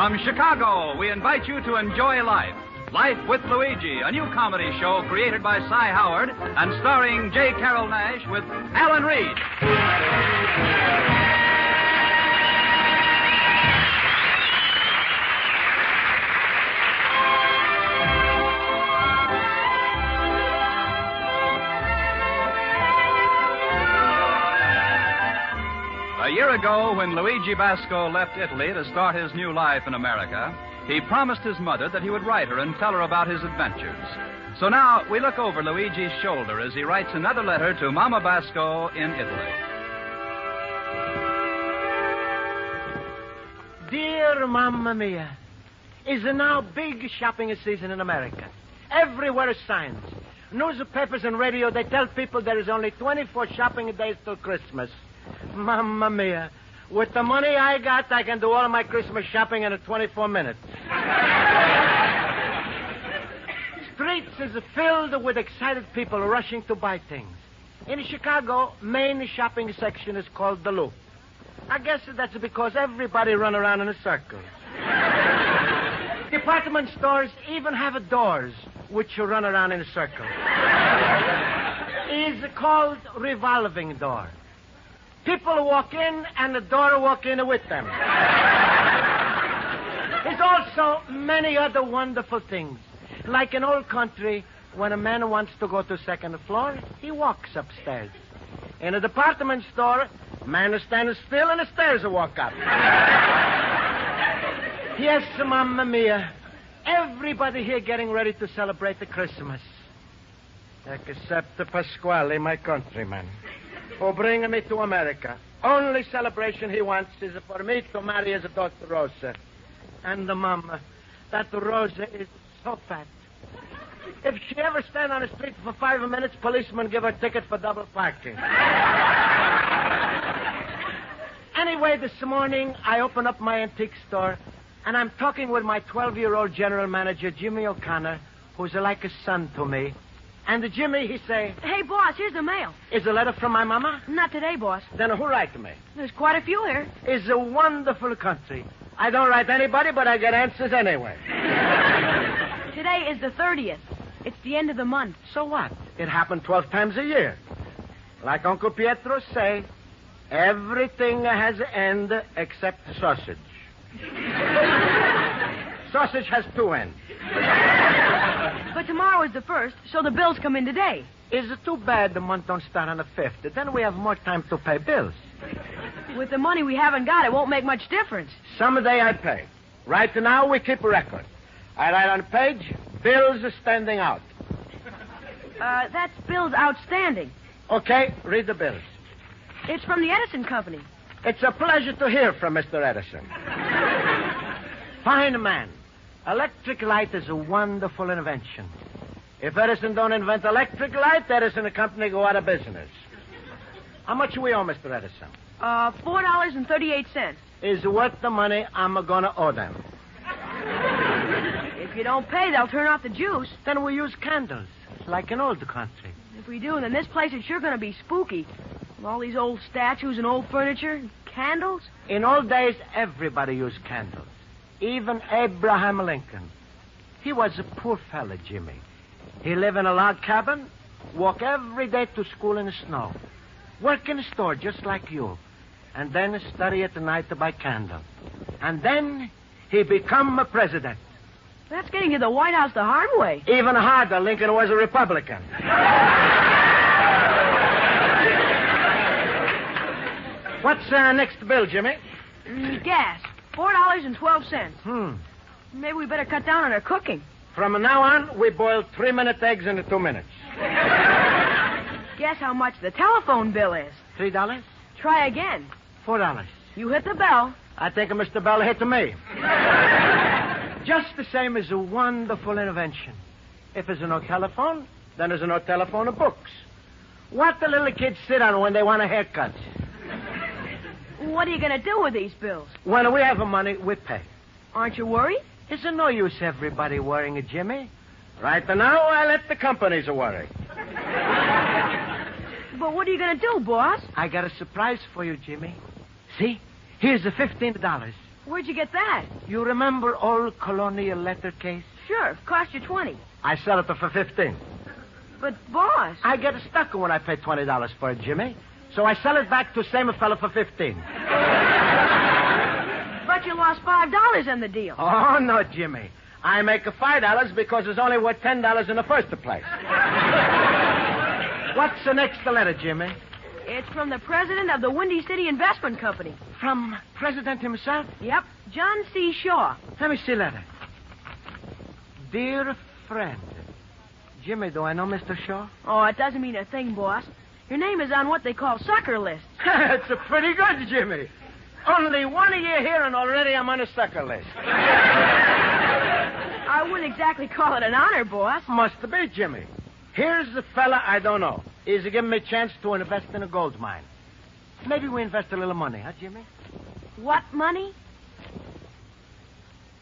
From Chicago, we invite you to enjoy life. Life with Luigi, a new comedy show created by Cy Howard and starring J. Carrol Naish with Alan Reed. A year ago, when Luigi Basco left Italy to start his new life in America, he promised his mother that he would write her and tell her about his adventures. So now we look over Luigi's shoulder as he writes another letter to Mama Basco in Italy. Dear Mamma Mia, is now big shopping season in America. Everywhere signs. Newspapers and radio, they tell people there is only 24 shopping days till Christmas. Mamma Mia, with the money I got, I can do all of my Christmas shopping in 24 minutes. Streets is filled with excited people rushing to buy things. In Chicago, main shopping section is called the Loop. I guess that's because everybody run around in a circle. Department stores even have doors which you run around in a circle. It's called revolving door. People walk in, and the door walk in with them. There's also many other wonderful things. Like in old country, when a man wants to go to second floor, he walks upstairs. In a department store, man stands still and the stairs walk up. Yes, Mamma Mia, everybody here getting ready to celebrate the Christmas. Except the Pasquale, my countryman, who bring me to America. Only celebration he wants is for me to marry his daughter, Rosa. And the mama, that Rosa is so fat. If she ever stand on the street for 5 minutes, policemen give her a ticket for double parking. Anyway, this morning, I open up my antique store, and I'm talking with my 12-year-old general manager, Jimmy O'Connor, who's like a son to me. And Jimmy, he say... Hey, boss, here's the mail. Is a letter from my mama? Not today, boss. Then who write to me? There's quite a few here. It's a wonderful country. I don't write anybody, but I get answers anyway. Today is the 30th. It's the end of the month. So what? It happened 12 times a year. Like Uncle Pietro say, everything has an end except sausage. Sausage has 2 ends. But tomorrow is the 1st, so the bills come in today. Is it too bad the month don't start on the 5th? Then we have more time to pay bills. With the money we haven't got, it won't make much difference. Someday I pay. Right now, we keep a record. I write on the page, bills are standing out. That's bills outstanding. Okay, read the bills. It's from the Edison Company. It's a pleasure to hear from Mr. Edison. Fine man. Electric light is a wonderful invention. If Edison don't invent electric light, Edison and Company go out of business. How much we owe, Mr. Edison? $4.38. Is worth the money I'm going to owe them. If you don't pay, they'll turn off the juice. Then we use candles, like in old country. If we do, then this place is sure going to be spooky. With all these old statues and old furniture and candles. In old days, everybody used candles. Even Abraham Lincoln. He was a poor fella, Jimmy. He lived in a log cabin, walk every day to school in the snow, work in a store just like you, and then study at the night by candle. And then he become a president. That's getting to the White House the hard way. Even harder, Lincoln was a Republican. What's next bill, Jimmy? Gas. $4.12. Maybe we better cut down on our cooking. From now on, we boil 3-minute eggs in 2 minutes. Guess how much the telephone bill is. $3? Try again. $4. You hit the bell. I think Mr. Bell hit to me. Just the same as a wonderful invention. If there's no telephone, then there's no telephone or books. What the little kids sit on when they want a haircut? What are you going to do with these bills? When we have the money, we pay. Aren't you worried? It's no use everybody worrying, Jimmy. Right now, I let the companies worry. But what are you going to do, boss? I got a surprise for you, Jimmy. See? Here's the $15. Where'd you get that? You remember old colonial letter case? Sure, cost you 20. I sell it for 15. But, boss... I get a stucker when I pay $20 for it, Jimmy. So I sell it back to same fella for 15. But you lost $5 on the deal. Oh, no, Jimmy. I make a $5 because it's only worth $10 in the first place. What's the next letter, Jimmy? It's from the president of the Windy City Investment Company. From President himself? Yep, John C. Shaw. Let me see letter. Dear friend. Jimmy, do I know Mr. Shaw? Oh, it doesn't mean a thing, boss. Your name is on what they call sucker lists. It's a pretty good, Jimmy. Only 1 a year here, and already I'm on a sucker list. I wouldn't exactly call it an honor, boss. Must be, Jimmy. Here's a fella I don't know. He's giving me a chance to invest in a gold mine. Maybe we invest a little money, huh, Jimmy? What money?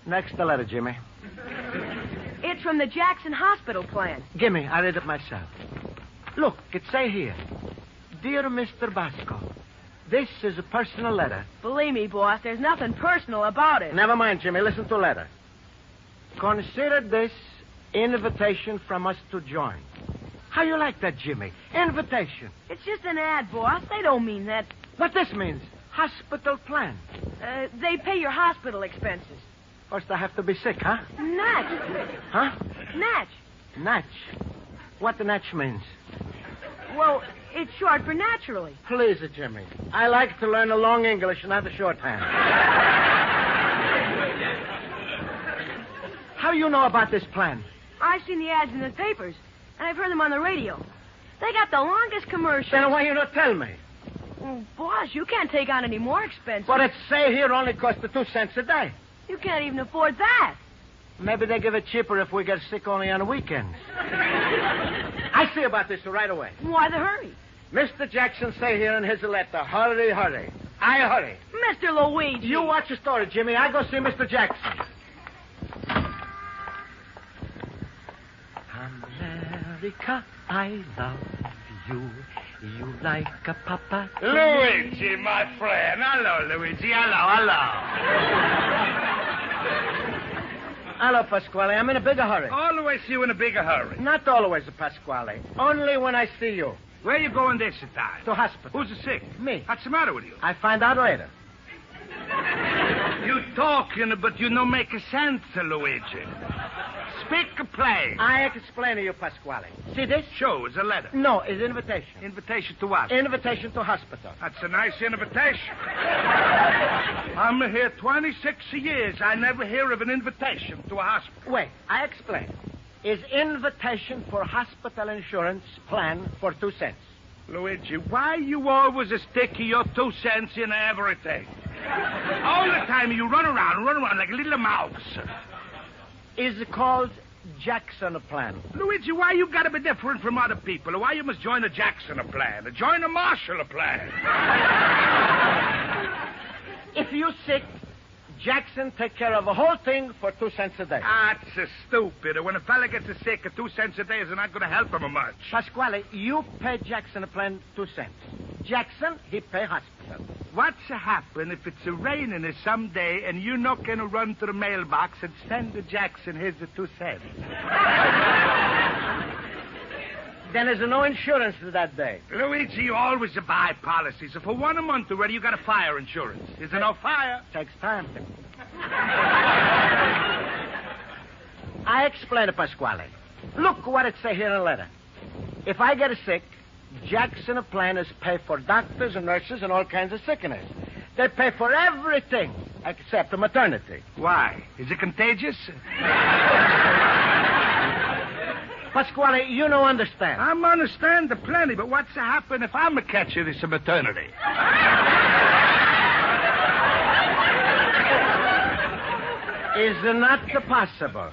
Next letter, Jimmy. It's from the Jackson Hospital Plan. Gimme, I read it myself. Look, it say here, Dear Mr. Basco, this is a personal letter. Believe me, boss, there's nothing personal about it. Never mind, Jimmy. Listen to the letter. Consider this invitation from us to join. How you like that, Jimmy? Invitation. It's just an ad, boss. They don't mean that. What this means? Hospital plan. They pay your hospital expenses. First, I have to be sick, huh? Natch. Huh? Natch. Natch. What the natch means? Well, it's short for naturally. Please, Jimmy. I like to learn the long English, not the shorthand. How you know about this plan? I've seen the ads in the papers, and I've heard them on the radio. They got the longest commercials. Then why you not tell me? Well, boss, you can't take on any more expenses. But it say here only costs 2 cents a day. You can't even afford that. Maybe they give it cheaper if we get sick only on the weekends. I see about this right away. Why the hurry? Mr. Jackson say here in his letter, hurry, hurry. I hurry. Mr. Luigi. You watch the story, Jimmy. I go see Mr. Jackson. America, I love you. You like a papa. Luigi, my friend. Hello, Luigi. Hello. Hello, Pasquale. I'm in a bigger hurry. Always you in a bigger hurry. Not always, Pasquale. Only when I see you. Where you going this time? To hospital. Who's sick? Me. What's the matter with you? I find out later. You talking, but you no make a sense, Luigi. Speak plain. I explain to you, Pasquale. See this? Show is a letter. No, it's invitation. Invitation to what? Invitation to hospital. That's a nice invitation. I'm here 26 years. I never hear of an invitation to a hospital. Wait, I explain. Is invitation for hospital insurance plan for 2 cents. Luigi, why you always stick your 2 cents in everything? All the time you run around like a little mouse. Is called Jackson plan. Luigi, why you gotta be different from other people? Why you must join a Jackson plan? Join a Marshall plan. If you sick, Jackson take care of the whole thing for 2 cents a day. That's stupid. When a fella gets sick, 2 cents a day is not going to help him much. Pasquale, you pay Jackson plan 2 cents. Jackson, he pay hospital. What's happen if it's raining someday and you're not going to run to the mailbox and send to Jackson his 2 cents? Then there's no insurance that day. Luigi, you always buy policies. So for 1 month already, you got a fire insurance. Is there no fire? Takes time. I explain to Pasquale. Look what it say here in the letter. If I get sick, Jackson plan is pay for doctors and nurses and all kinds of sickness. They pay for everything except the maternity. Why? Is it contagious? Pasquale, you don't understand. I'm understand plenty, but what's to happen if I'm a catcher this maternity? Is not possible.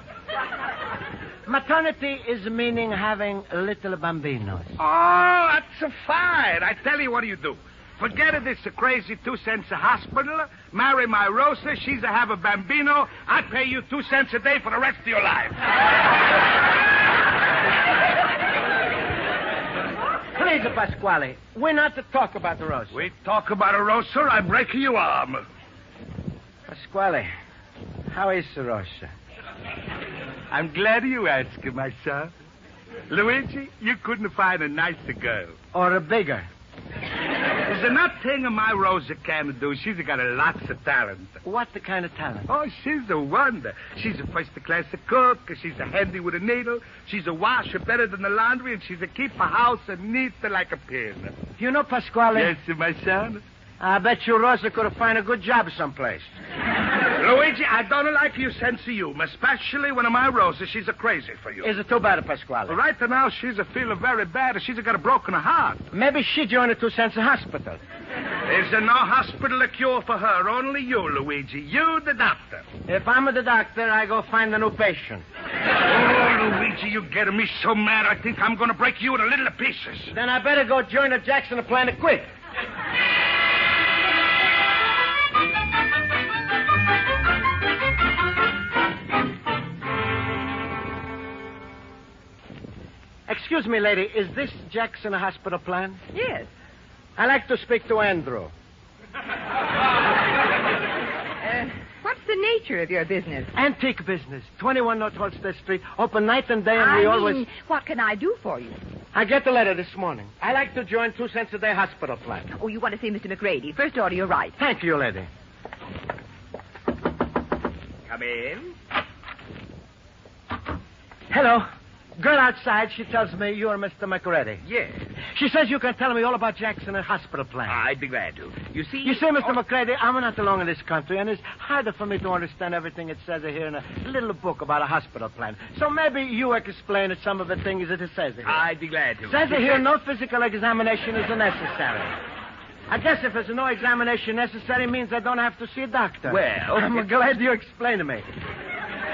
Maternity is meaning having little bambinos. Oh, that's fine. I tell you what you do. Forget it, it's a crazy 2 cents a hospital. Marry my Rosa. She's a have a bambino. I pay you 2 cents a day for the rest of your life. Please, Pasquale, we're not to talk about the Rosa. We talk about a Rosa, I break your arm. Pasquale, how is Rosa? I'm glad you asked, my son. Luigi, you couldn't find a nicer girl. Or a bigger? There's nothing my Rosa can't do. She's got lots of talent. What the kind of talent? Oh, she's a wonder. She's a first-class cook. She's a handy with a needle. She's a washer better than the laundry, and she's a keep a house neat like a pin. You know, Pasquale? Yes, my son. I bet you Rosa could have found a good job someplace. Luigi, I don't like your sense of humor, especially when my Rosa, she's a crazy for you. Is it too bad, Pasquale? Well, right now, she's a feeling very bad. She's got a broken heart. Maybe she joined a 2 cents hospital. There's no hospital cure for her. Only you, Luigi. You, the doctor. If I'm the doctor, I go find a new patient. Oh, Luigi, you're getting me so mad, I think I'm going to break you into little pieces. Then I better go join the Jackson Plan quick. Excuse me, lady. Is this Jackson Hospital Plan? Yes. I'd like to speak to Andrew. What's the nature of your business? Antique business. 21 North Holstead Street. Open night and day, and we always... what can I do for you? I get the letter this morning. I like to join 2 cents a day hospital plan. Oh, you want to see Mr. McGrady. First order, you're right. Thank you, lady. Come in. Hello. Girl outside, she tells me you're Mr. McGrady. Yes. She says you can tell me all about Jackson and hospital plan. I'd be glad to. You see, Mr. McGrady, I'm not alone in this country, and it's harder for me to understand everything it says here in a little book about a hospital plan. So maybe you explain some of the things that it says here. I'd be glad to. It says here no physical examination is necessary. I guess if there's no examination necessary, it means I don't have to see a doctor. Well, I'm glad you explained to me.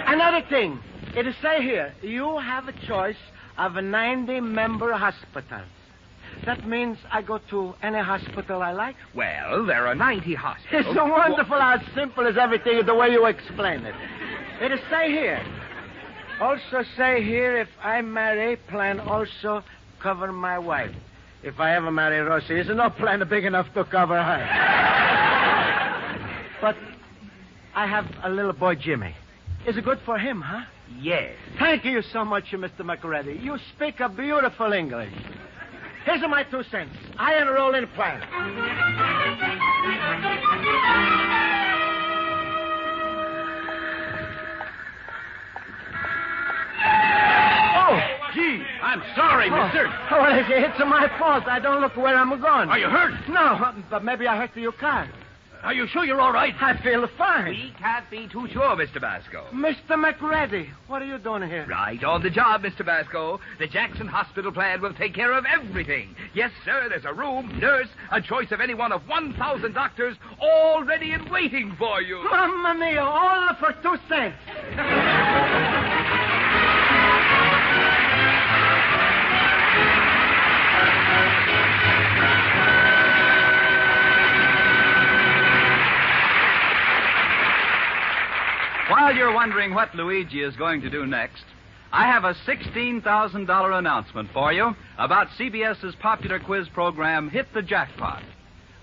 Another thing. It is say here, you have a choice of 90-member hospitals. That means I go to any hospital I like? Well, there are 90 hospitals. It's so wonderful how simple is everything the way you explain it. It is say here. Also say here, if I marry, plan also cover my wife. If I ever marry Rosa, is no plan big enough to cover her. But I have a little boy, Jimmy. Is it good for him, huh? Yes. Thank you so much, Mr. McGrady. You speak a beautiful English. Here's my 2 cents. I enroll in plan. Oh, Gee, I'm sorry, mister. Oh, it's my fault. I don't look where I'm going. Are you hurt? No, but maybe I hurt your car. Are you sure you're all right? I feel fine. We can't be too sure, Mr. Basco. Mr. McGrady, what are you doing here? Right on the job, Mr. Basco. The Jackson Hospital Plan will take care of everything. Yes, sir, there's a room, nurse, a choice of any one of 1,000 doctors, all ready and waiting for you. Mamma mia, all for 2 cents. While you're wondering what Luigi is going to do next, I have a $16,000 announcement for you about CBS's popular quiz program, Hit the Jackpot.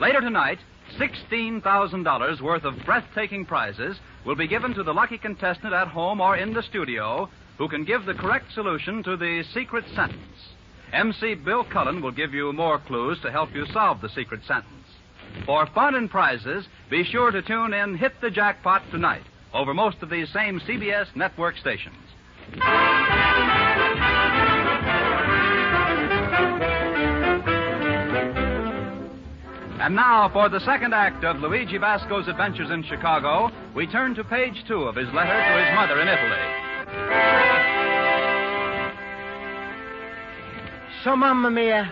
Later tonight, $16,000 worth of breathtaking prizes will be given to the lucky contestant at home or in the studio who can give the correct solution to the secret sentence. MC Bill Cullen will give you more clues to help you solve the secret sentence. For fun and prizes, be sure to tune in Hit the Jackpot tonight over most of these same CBS network stations. And now, for the second act of Luigi Basco's adventures in Chicago, we turn to page 2 of his letter to his mother in Italy. So, Mamma Mia,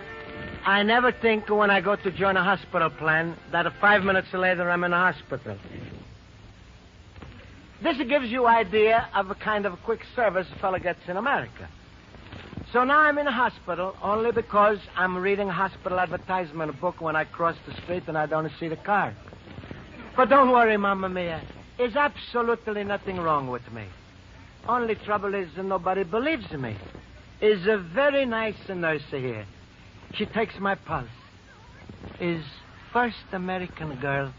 I never think when I go to join a hospital plan that 5 minutes later I'm in a hospital. This gives you idea of a kind of quick service a fella gets in America. So now I'm in a hospital only because I'm reading a hospital advertisement book when I cross the street and I don't see the car. But don't worry, Mamma Mia. There's absolutely nothing wrong with me. Only trouble is nobody believes me. Is a very nice nurse here. She takes my pulse. Is first American girl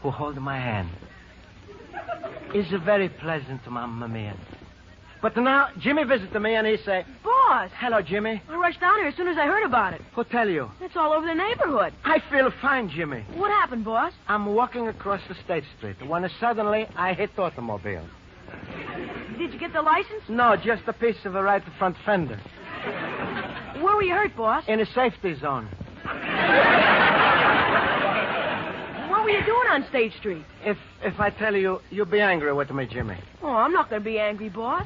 who hold my hand. It's very pleasant, Mamma Mia. But now, Jimmy visited me and he say, Boss! Hello, Jimmy. I rushed down here as soon as I heard about it. Who tell you? It's all over the neighborhood. I feel fine, Jimmy. What happened, boss? I'm walking across the State Street when suddenly I hit automobile. Did you get the license? No, just a piece of a right front fender. Where were you hurt, boss? In a safety zone. What were you doing on State Street? If I tell you, you'll be angry with me, Jimmy. Oh, I'm not going to be angry, boss.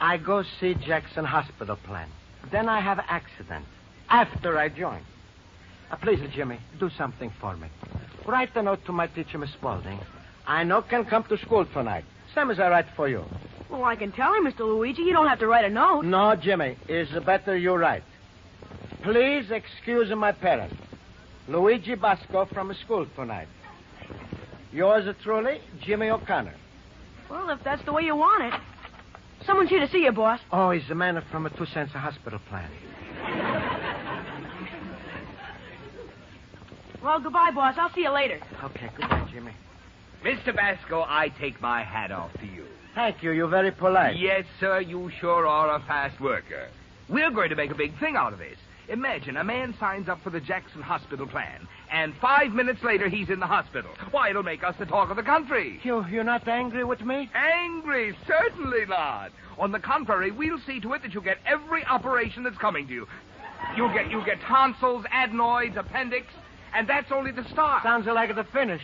I go see Jackson Hospital Plan. Then I have an accident. After I join. Please, Jimmy, do something for me. Write a note to my teacher, Miss Spaulding. I know can come to school tonight. Same as I write for you. Well, I can tell him, Mr. Luigi. You don't have to write a note. No, Jimmy. It's better you write. Please excuse my parents. Luigi Basco from school tonight. Yours truly, Jimmy O'Connor. Well, if that's the way you want it. Someone's here to see you, boss. Oh, he's the man from a 2 cents hospital plan. Well, goodbye, boss. I'll see you later. Okay, goodbye, Jimmy. Mr. Basco, I take my hat off to you. Thank you. You're very polite. Yes, sir, you sure are a fast worker. We're going to make a big thing out of this. Imagine a man signs up for the Jackson Hospital Plan, and 5 minutes later he's in the hospital. Why, it'll make us the talk of the country. You're not angry with me? Angry? Certainly not. On the contrary, we'll see to it that you get every operation that's coming to you. You'll get tonsils, adenoids, appendix, and that's only the start. Sounds like the finish.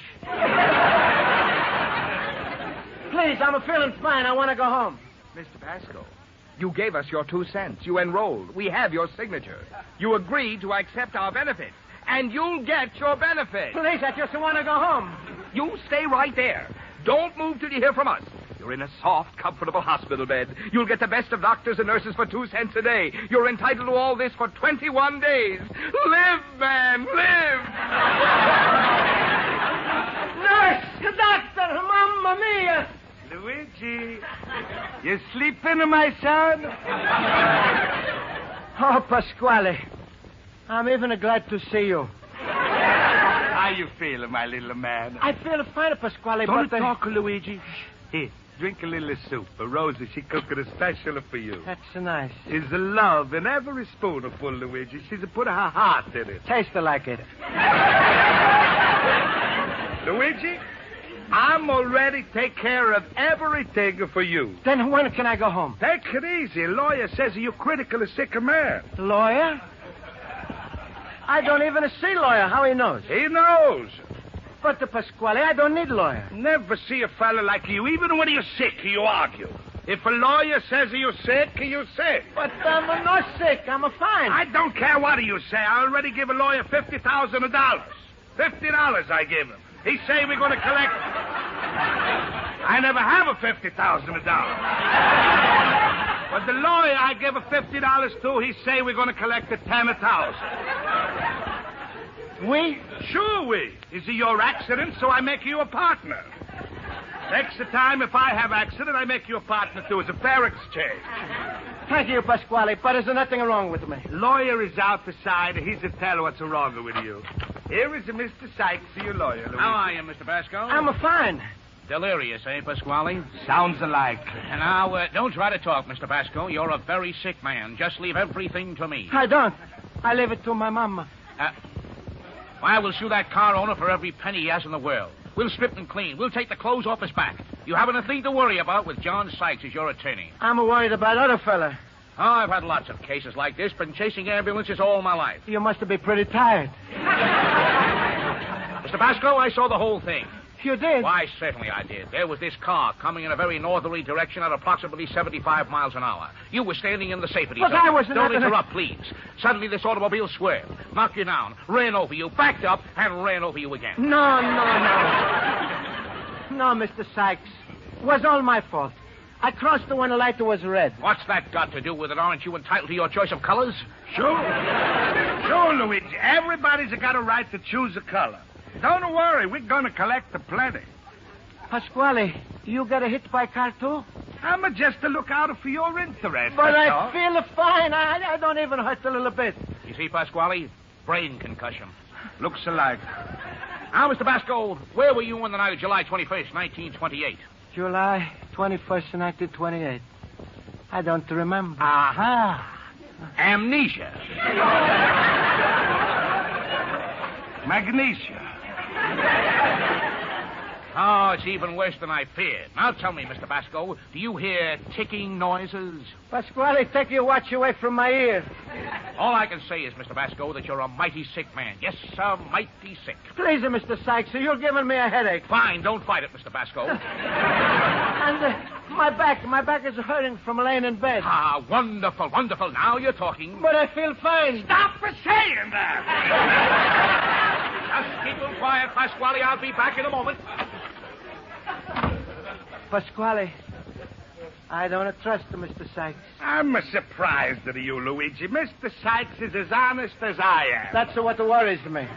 Please, I'm feeling fine. I want to go home. Mr. Basco, you gave us your 2 cents. You enrolled. We have your signature. You agreed to accept our benefits, and you'll get your benefit. Please, I just want to go home. You stay right there. Don't move till you hear from us. You're in a soft, comfortable hospital bed. You'll get the best of doctors and nurses for 2 cents a day. You're entitled to all this for 21 days. Live, man, live! Nurse! Doctor! Mamma mia! Luigi, you sleeping, my son? Oh, Pasquale. I'm even glad to see you. How you feeling, my little man? I feel fine, Pasquale, Don't but... talk, Luigi. Here, drink a little soup. Rosa, she cooked it special for you. That's nice. Is the love in every spoonful, Luigi. She's put her heart in it. Taste like it. Luigi, I'm already take care of everything for you. Then when can I go home? Take it easy. Lawyer says you're critical of sick man. Lawyer? I don't even see lawyer. How he knows? He knows. But, Pasquale, I don't need lawyer. Never see a fella like you. Even when you're sick, you argue. If a lawyer says you're sick, you're sick. But I'm not sick. I'm fine. I don't care what you say. I already give a lawyer $50,000. $50 I give him. He say we're going to collect... I never have a $50,000. But the lawyer I give a $50 to, he say we're going to collect a $10,000. We? Sure we. Is it your accident, so I make you a partner. Next time, if I have accident, I make you a partner, too. It's a fair exchange. Thank you, Pasquale, but there's nothing wrong with me. Lawyer is out the side. He's to tell what's wrong with you. Here is Mr. Sykes, your lawyer, Luigi. How are you, Mr. Basco? I'm fine. Delirious, eh, Pasquale? Sounds alike. And now, don't try to talk, Mr. Basco. You're a very sick man. Just leave everything to me. I don't. I leave it to my mama. Why, we'll sue that car owner for every penny he has in the world. We'll strip him clean. We'll take the clothes off his back. You haven't a thing to worry about with John Sykes as your attorney. I'm worried about other fella. Oh, I've had lots of cases like this. Been chasing ambulances all my life. You must be pretty tired. Mr. Basco, I saw the whole thing. You did? Why, certainly I did. There was this car coming in a very northerly direction at approximately 75 miles an hour. You were standing in the safety But zone. I wasn't... Don't interrupt, please. Suddenly this automobile swerved, knocked you down, ran over you, backed up, and ran over you again. No. No, Mr. Sykes. It was all my fault. I crossed the when the light was red. What's that got to do with it? Aren't you entitled to your choice of colors? Sure, Luigi. Everybody's got a right to choose a color. Don't worry, we're going to collect the plenty. Pasquale, you got hit by car, too? I'm just to look out for your interest. But that's I all. feel fine. I don't even hurt a little bit. You see, Pasquale? Brain concussion. Looks alike. Now, Mr. Basco, where were you on the night of July 21st, 1928? July 21st, 1928. I don't remember. Aha. Amnesia. Magnesia. Oh, it's even worse than I feared. Now tell me, Mr. Basco, do you hear ticking noises? Pasquale, take your watch away from my ear. All I can say is, Mr. Basco, that you're a mighty sick man. Yes, sir, mighty sick. Please, Mr. Sykes, you're giving me a headache. Fine, don't fight it, Mr. Basco. And my back is hurting from laying in bed. Ah, wonderful, wonderful. Now you're talking. But I feel fine. Stop for saying that. Just keep them quiet, Pasquale. I'll be back in a moment. Pasquale, I don't trust Mr. Sykes. I'm surprised at you, Luigi. Mr. Sykes is as honest as I am. That's what worries me.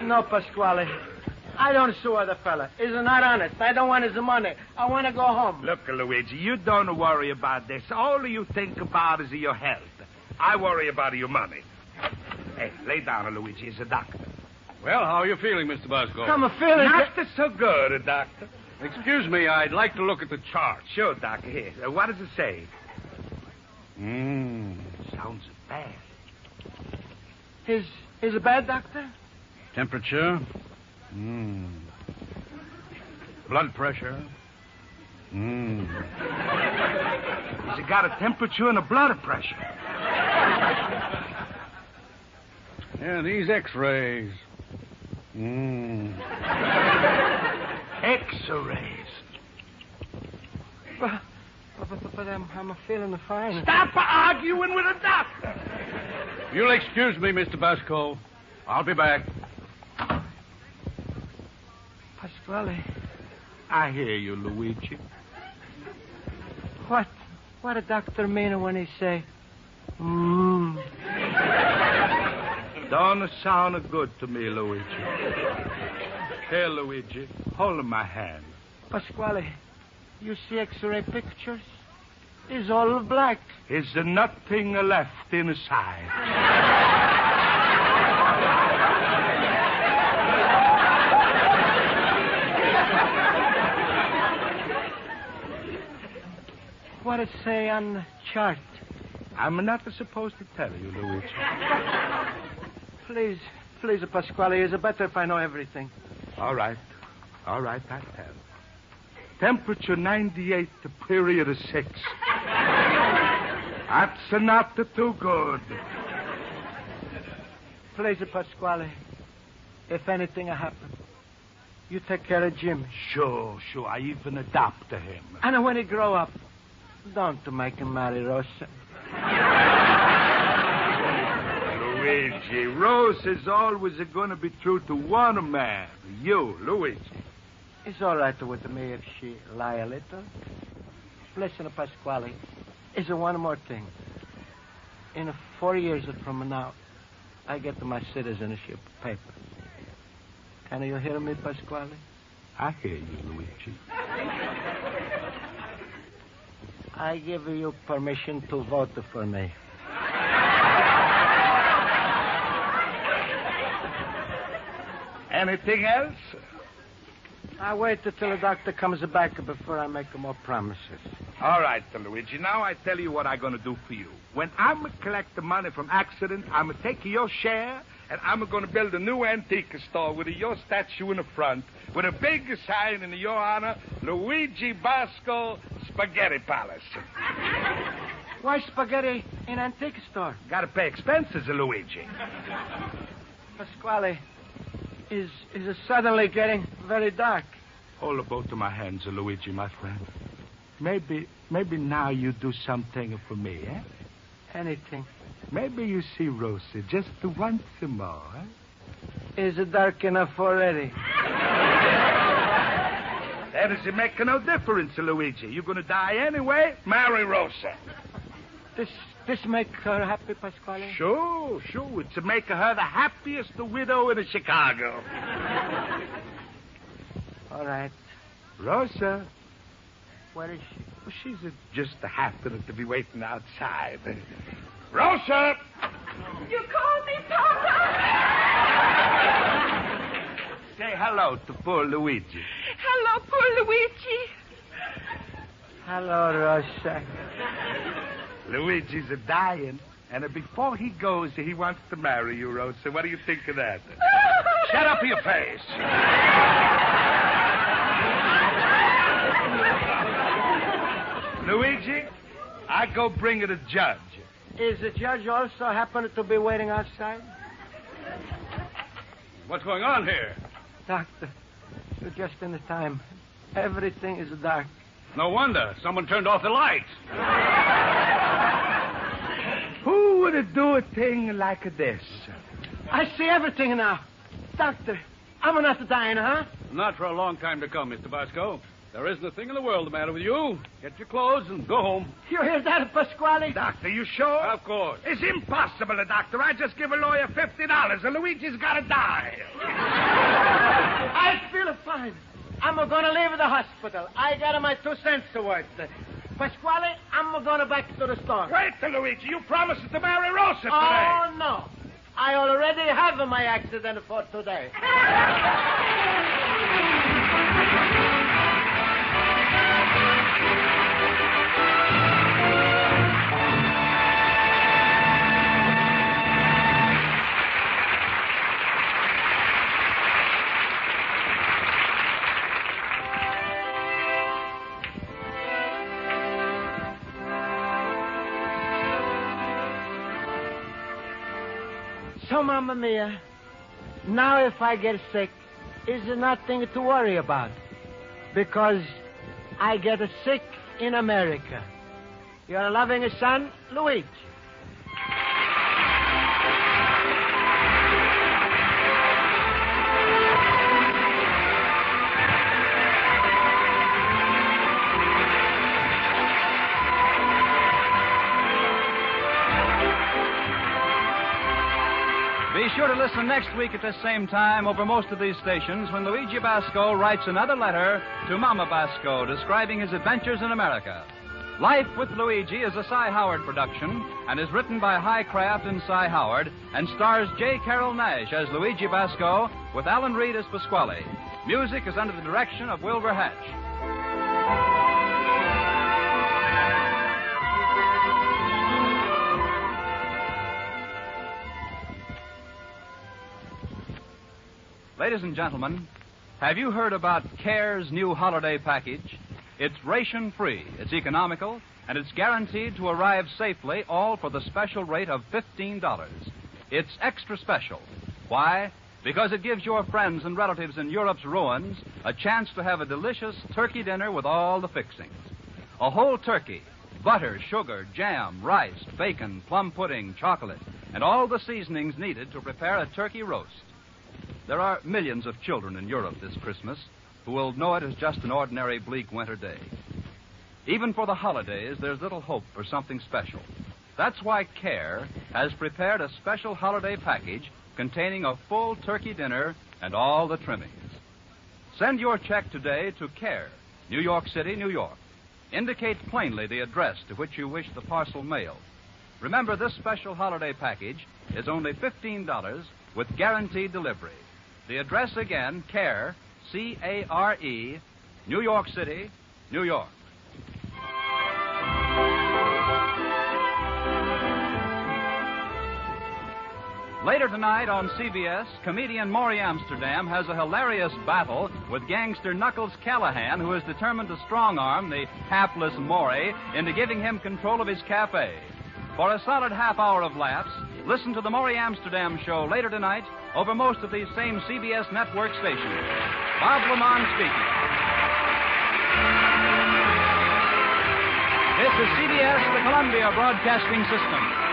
No, Pasquale. I don't sue the fella. He's not honest. I don't want his money. I want to go home. Look, Luigi, you don't worry about this. All you think about is your health. I worry about your money. Hey, lay down, Luigi. He's a doctor. Well, how are you feeling, Mr. Basco? I'm feeling... Not so good, doctor. Excuse me, I'd like to look at the chart. Sure, doctor. Here. What does it say? Sounds Bad. Is it bad, doctor? Temperature? Blood pressure? He's got a temperature and a blood pressure. Yeah, these x-rays. X-rays. But I'm feeling fine. Stop arguing with a doctor. You'll excuse me, Mr. Basco. I'll be back. Pasquale, I hear you, Luigi. what a doctor mean when he say, Don't sound good to me, Luigi. Here, Luigi, hold my hand. Pasquale, you see X-ray pictures? It's all black. Is there nothing left inside? What it say on the chart? I'm not supposed to tell you, Luigi. Please, Pasquale, is it better if I know everything? All right, I tell. Temperature 98, the period of 6. That's not too good. Please, Pasquale, if anything happens, you take care of Jim. Sure, I even adopt him. And when he grow up, don't make him marry Rosa. Luigi, Rose is always going to be true to one man. You, Luigi. It's all right with me if she lie a little. Listen, Pasquale, is one more thing. In 4 years from now, I get my citizenship paper. Can you hear me, Pasquale? I hear you, Luigi. I give you permission to vote for me. Anything else? I wait until the doctor comes back before I make more promises. All right, Luigi. Now I tell you what I'm going to do for you. When I'm going to collect the money from accident, I'm going to take your share, and I'm going to build a new antique store with your statue in the front, with a big sign in your honor, Luigi Basco Spaghetti Palace. Why spaghetti in antique store? Got to pay expenses, Luigi. Pasquale, is it suddenly getting very dark? Hold both of my hands, Luigi, my friend. Maybe now you do something for me, eh? Anything. Maybe you see Rosa just once more, eh? Is it dark enough already? That doesn't make no difference, Luigi. You're going to die anyway. Marry Rosa. This make her happy, Pasquale? Sure. It's to make her the happiest widow in Chicago. All right. Rosa. Where is she? Well, she's just happening to be waiting outside. Rosa! You called me, Papa? say hello to poor Luigi. Hello, poor Luigi. Hello, Rosa. Luigi's a dying, and before he goes, he wants to marry you, Rosa. What do you think of that? Shut up your face. Luigi, I go bring her the judge. Is the judge also happen to be waiting outside? What's going on here? Doctor, you're just in the time. Everything is dark. No wonder. Someone turned off the lights. Who would do a thing like this? I see everything now. Doctor, I'm not dying, huh? Not for a long time to come, Mr. Basco. There isn't a thing in the world the matter with you. Get your clothes and go home. You hear that, Pasquale? Doctor, you sure? Of course. It's impossible, doctor. I just give a lawyer $50 and Luigi's got to die. I feel fine. I'm going to leave the hospital. I got my 2 cents worth. Pasquale, I'm going back to the store. Wait, Luigi. You promised to marry Rosa today. Oh, no. I already have my accident for today. So, Mamma Mia, now if I get sick, is nothing to worry about. Because I get sick in America. Your loving son, Luigi. Be sure to listen next week at the same time over most of these stations when Luigi Basco writes another letter to Mama Basco describing his adventures in America. Life with Luigi is a Cy Howard production and is written by Highcraft and Cy Howard and stars J. Carrol Naish as Luigi Basco with Alan Reed as Pasquale. Music is under the direction of Wilbur Hatch. Ladies and gentlemen, have you heard about CARE's new holiday package? It's ration-free, it's economical, and it's guaranteed to arrive safely, all for the special rate of $15. It's extra special. Why? Because it gives your friends and relatives in Europe's ruins a chance to have a delicious turkey dinner with all the fixings. A whole turkey, butter, sugar, jam, rice, bacon, plum pudding, chocolate, and all the seasonings needed to prepare a turkey roast. There are millions of children in Europe this Christmas who will know it as just an ordinary bleak winter day. Even for the holidays, there's little hope for something special. That's why CARE has prepared a special holiday package containing a full turkey dinner and all the trimmings. Send your check today to CARE, New York City, New York. Indicate plainly the address to which you wish the parcel mailed. Remember, this special holiday package is only $15 with guaranteed delivery. The address again, CARE, C-A-R-E, New York City, New York. Later tonight on CBS, comedian Maury Amsterdam has a hilarious battle with gangster Knuckles Callahan, who is determined to strong-arm the hapless Maury into giving him control of his cafe. For a solid half hour of laughs, listen to the Maury Amsterdam Show later tonight over most of these same CBS network stations. Bob Lamont speaking. This is CBS, the Columbia Broadcasting System.